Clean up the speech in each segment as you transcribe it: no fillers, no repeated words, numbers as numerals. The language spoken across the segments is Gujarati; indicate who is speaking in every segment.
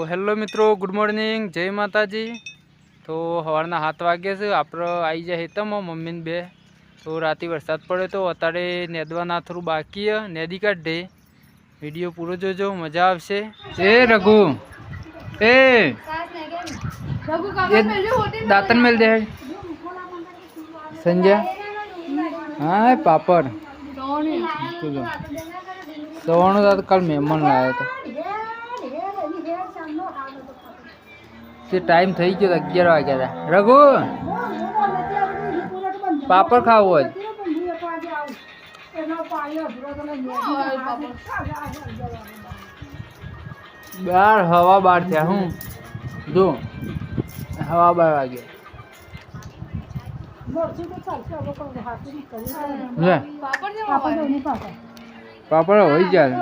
Speaker 1: હેલો મિત્રો, ગુડ મોર્નિંગ, જય માતાજી। તો સવારના 7 વાગ્યા છે, આપણે આવી જાય હેતમાં મમ્મીને બે। તો રાતે વરસાદ પડે તો અત્યારે નેદવાના થોડું બાકી છે, નેદી કાઢ દે। વિડીયો પૂરો જોજો, મજા આવશે। એ રઘુ, એ દાંતન મેલ દે સંજય। હા પાપડ સવાણું દાદ કાલ મહેમાન લાવ્યો હતો તે ટાઈમ થઈ ગયો 11 વાગ્યા હતા। રઘુ પાપડ ખાવો હોય બાર હવા 12 થયા। હું જો હવા 12 વાગ્યા પાપડ હોય જાય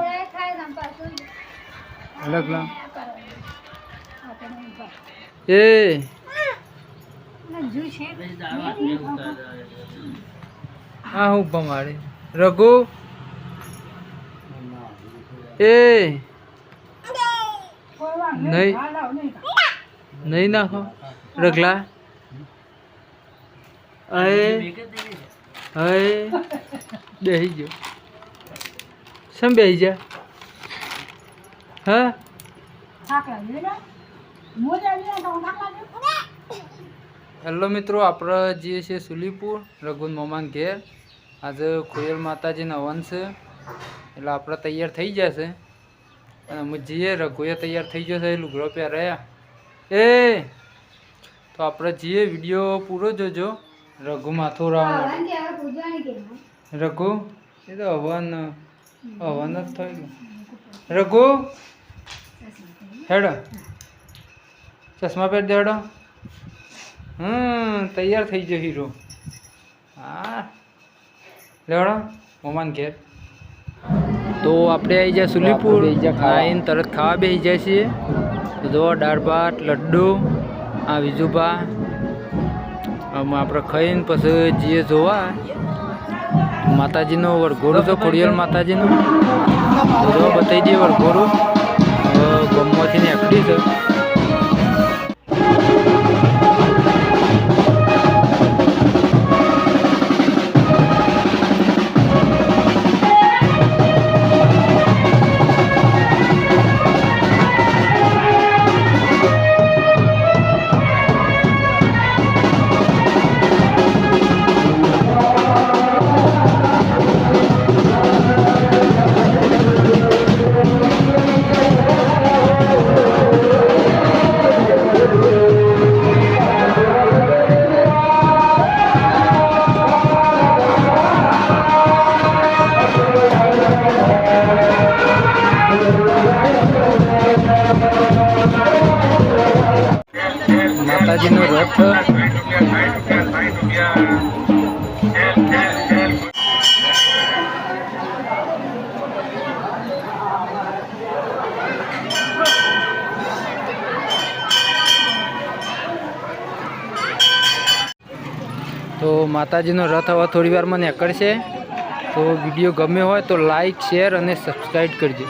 Speaker 1: અલગ લા એ હા હું પમાડે રઘુ એ નહીં નહીં નાખો રગલા અય બેસી ગયો સમ બેસી જા હા હેલો મિત્રો, આપણે જઈએ છીએ સુલીપુર રઘુન મોમાન ઘેર। આજે ખોયલ માતાજીના હવન છે એટલે આપણે તૈયાર થઈ જશે અને અમે જઈએ। રઘુએ તૈયાર થઈ જશે, લુગડો પહેર્યા એ તો આપણે જઈએ। વિડીયો પૂરો જોજો। રઘુ માથું રાવણ રઘુ એ તો હવન હવન જ થઈ ગયું। રઘુ હેડો ચશ્મા પહેર દેડો। તૈયાર થઈ ગયો હીરો। હા લેવડો મોમાન ઘેર। તો આપણે આવી જાય સુલીપુર, આવીને તરત ખાવા બેસી જાય છીએ। જો દાળ ભાત લડ્ડુ આ વિજુભા આપણે ખાઈને પછી જઈએ જોવા માતાજીનો વરઘોડું તો ખોડિયાર માતાજીનું જો બતાવી દઈએ। વરઘોડું ગમમાંથી નીકળી છે। માતાજીનો રથ તો માતાજીનો રથ હવે થોડી વારમાં નીકળશે। તો વિડીયો ગમે હોય તો લાઈક શેર અને સબસ્ક્રાઈબ કરજો।